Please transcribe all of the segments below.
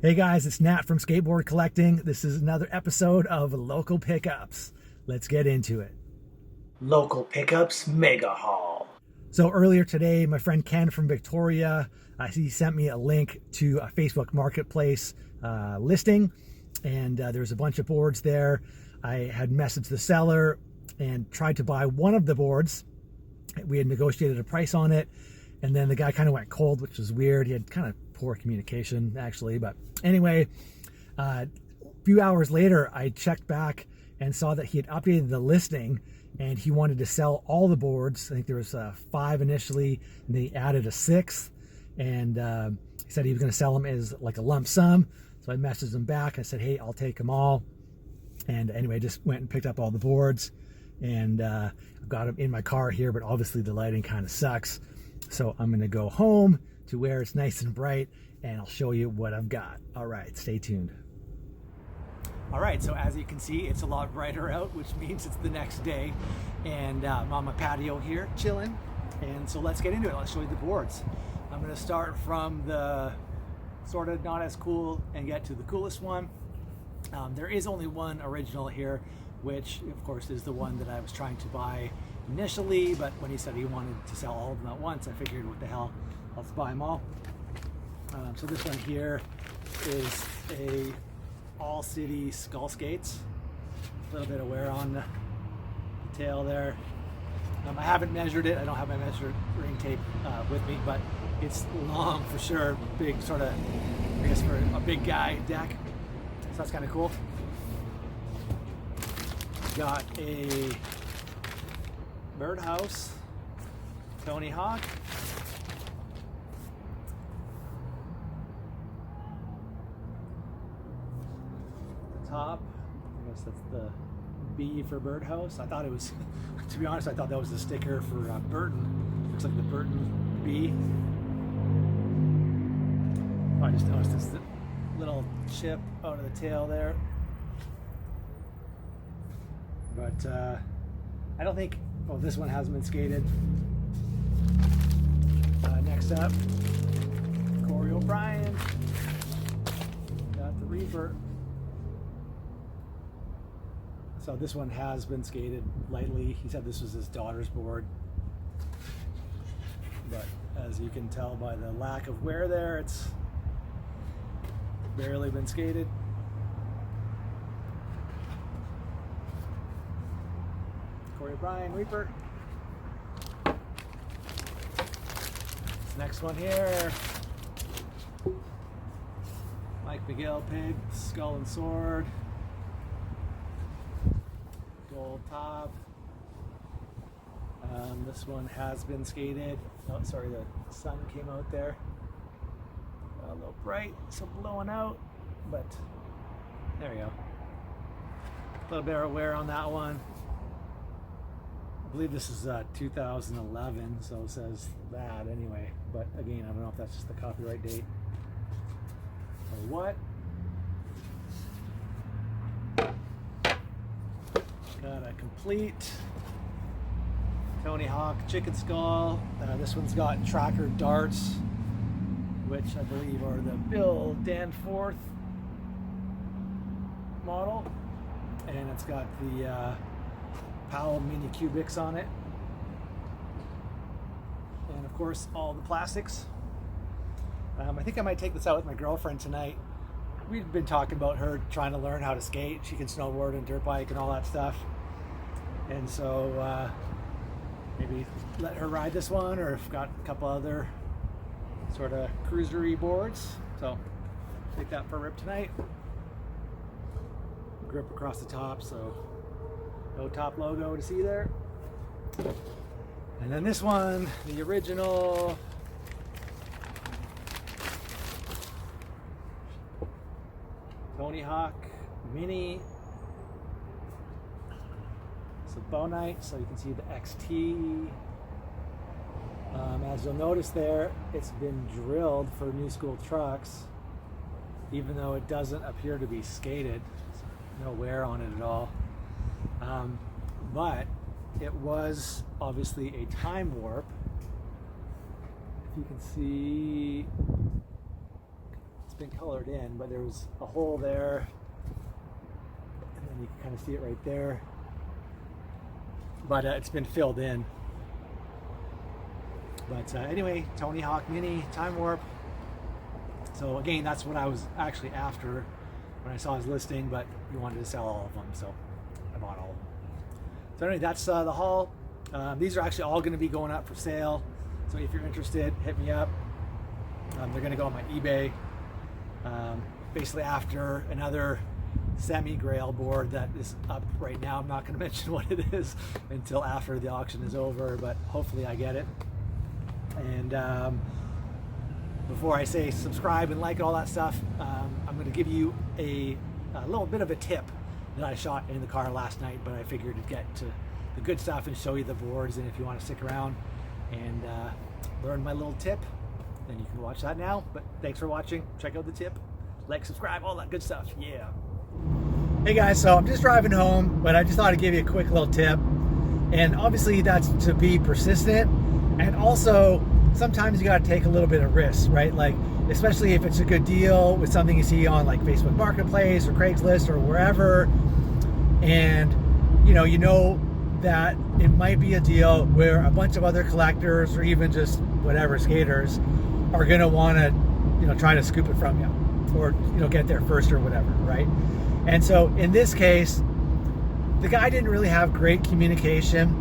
Hey guys, it's Nat from Skateboard Collecting. This is another episode of Local Pickups. Let's get into it. Local Pickups Mega Haul. So earlier today, my friend Ken from Victoria, he sent me a link to a Facebook Marketplace listing, and there's a bunch of boards there. I had messaged the seller and tried to buy one of the boards. We had negotiated a price on it, and then the guy kind of went cold, which was weird. He had kind of poor communication, actually. But anyway, a few hours later, I checked back and saw that he had updated the listing, and he wanted to sell all the boards. I think there was 5 initially, and they added a 6th, and he said he was going to sell them as like a lump sum. So I messaged him back. I said, hey, I'll take them all. And anyway, just went and picked up all the boards, and I've got them in my car here, but obviously the lighting kind of sucks. So I'm going to go home to where it's nice and bright, and I'll show you what I've got. All right, stay tuned. All right, so as you can see, it's a lot brighter out, which means it's the next day, and I'm on my patio here chilling. And so let's get into it. I'll show you the boards. I'm going to start from the sort of not as cool and get to the coolest one. There is only one original here, which of course is the one that I was trying to buy initially, but when he said he wanted to sell all of them at once, I figured, what the hell, let's buy them all. So this one here is a All City Skull Skates. A little bit of wear on the tail there. I haven't measured it. I don't have my measuring tape with me, but it's long for sure. Big sort of, I guess for a big guy deck. So that's kind of cool. Got a Birdhouse Tony Hawk. The top, I guess that's the B for Birdhouse. I thought it was, to be honest, I thought that was the sticker for Burton. Looks like the Burton B. Oh, I just noticed this little chip out of the tail there. But I don't think, oh, this one hasn't been skated. Next up, Corey O'Brien. Got the Reaper. So this one has been skated lightly. He said this was his daughter's board. But as you can tell by the lack of wear there, it's barely been skated. Corey O'Brien Reaper. This next one here, Mike Miguel Pig, Skull and Sword, gold top. This one has been skated. Oh, sorry, the sun came out there. A little bright, so blowing out, but there we go. A little bit of wear on that one. I believe this is 2011, so it says that anyway. But again, I don't know if that's just the copyright date or what. Got a complete Tony Hawk Chicken Skull. This one's got tracker darts, which I believe are the Bill Danforth model, and it's got the Powell Mini Cubics on it, and of course all the plastics. I think I might take this out with my girlfriend tonight. We've been talking about her trying to learn how to skate. She can snowboard and dirt bike and all that stuff, and so maybe let her ride this one, or if got a couple other sort of cruisery boards. So take that for a rip tonight. Grip across the top, so no top logo to see there. And then this one, the original Tony Hawk Mini. It's a Bonite, so you can see the XT. As you'll notice there, it's been drilled for new school trucks, even though it doesn't appear to be skated. No wear on it at all. But it was obviously a time warp. If you can see, it's it's been colored in, but there was a hole there, and then you can kind of see it right there. But it's been filled in. But anyway, Tony Hawk Mini Time Warp. So again, that's what I was actually after when I saw his listing, but he wanted to sell all of them, so I bought all of them. So anyway, that's the haul. These are actually all going to be going up for sale. So if you're interested, hit me up. They're going to go on my eBay. Basically after another semi-grail board that is up right now. I'm not going to mention what it is until after the auction is over, but hopefully I get it. And before I say subscribe and like all that stuff, I'm going to give you a little bit of a tip that I shot in the car last night, but I figured to get to the good stuff and show you the boards, and if you want to stick around and learn my little tip, then you can watch that now. But thanks for watching. Check out the tip, like, subscribe, all that good stuff. Yeah. Hey guys, so I'm just driving home, but I just thought I'd give you a quick little tip. And obviously that's to be persistent, and also sometimes you got to take a little bit of risk, right? Like, especially if it's a good deal with something you see on like Facebook Marketplace or Craigslist or wherever, and you know that it might be a deal where a bunch of other collectors or even just whatever skaters are going to want to, try to scoop it from you, or get there first or whatever, right? And so in this case, the guy didn't really have great communication.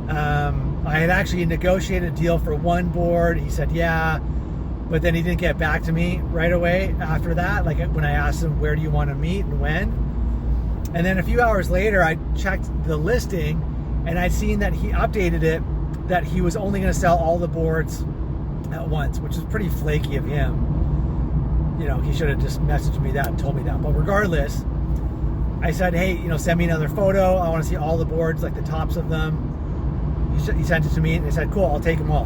I had actually negotiated a deal for one board. He said, yeah, but then he didn't get back to me right away after that. Like when I asked him, where do you want to meet and when? And then a few hours later, I checked the listing and I'd seen that he updated it, that he was only going to sell all the boards at once, which is pretty flaky of him. He should have just messaged me that and told me that. But regardless, I said, hey, send me another photo. I want to see all the boards, like the tops of them. He sent it to me and he said, cool, I'll take them all.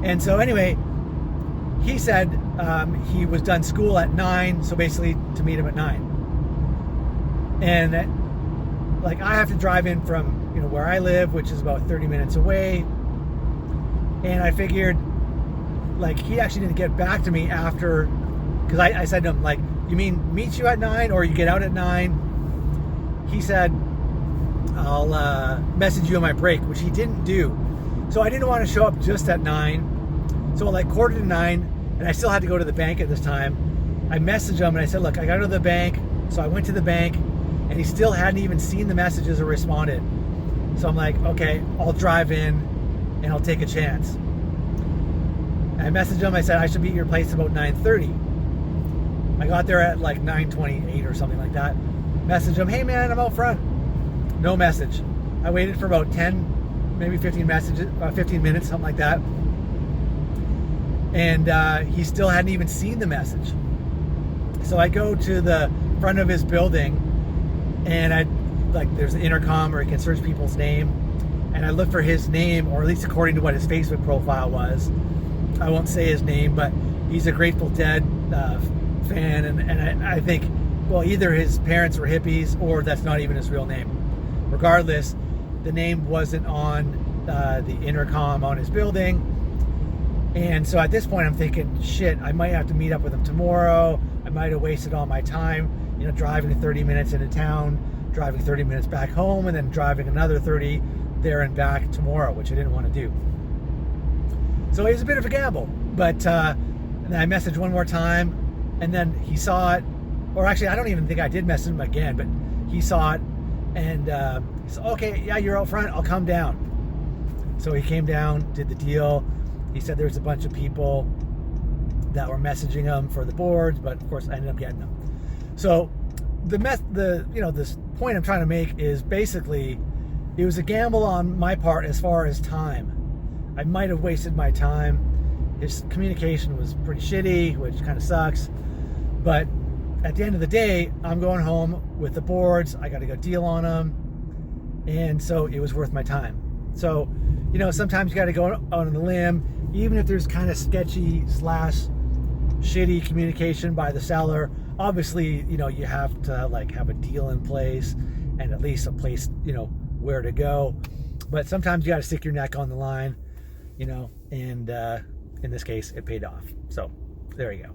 And so anyway, he said he was done school at 9, so basically to meet him at 9. And like I have to drive in from where I live, which is about 30 minutes away. And I figured, like, he actually didn't get back to me after, because I said to him, like, you mean meet you at 9 or you get out at 9? He said, I'll message you on my break, which he didn't do. So I didn't want to show up just at 9. So like 8:45, and I still had to go to the bank at this time. I messaged him and I said, look, I got to the bank. So I went to the bank and he still hadn't even seen the messages or responded. So I'm like, okay, I'll drive in and I'll take a chance. I messaged him, I said, I should be at your place about 9:30. I got there at like 9:28 or something like that. Messaged him, hey man, I'm out front. No message. I waited for about 10, maybe 15 minutes, something like that. And he still hadn't even seen the message. So I go to the front of his building and there's an intercom where he can search people's name. And I look for his name, or at least according to what his Facebook profile was. I won't say his name, but he's a Grateful Dead fan. And I think, well, either his parents were hippies or that's not even his real name. Regardless, the name wasn't on the intercom on his building. And so at this point I'm thinking, shit, I might have to meet up with him tomorrow. I might have wasted all my time, driving 30 minutes into town, driving 30 minutes back home, and then driving another 30 there and back tomorrow, which I didn't want to do. So it was a bit of a gamble. But and then I messaged one more time, and then he saw it. Or actually, I don't even think I did message him again, but he saw it. And he said, okay, yeah, you're out front, I'll come down. So he came down, did the deal. He said there's a bunch of people that were messaging him for the boards, but of course I ended up getting them. So this point I'm trying to make is basically it was a gamble on my part as far as time. I might have wasted my time. His communication was pretty shitty, which kind of sucks. But at the end of the day, I'm going home with the boards. I got to go deal on them. And so it was worth my time. So, sometimes you got to go out on the limb, even if there's kind of sketchy / shitty communication by the seller. Obviously, you have to have a deal in place and at least a place, where to go. But sometimes you got to stick your neck on the line, and in this case, it paid off. So There you go.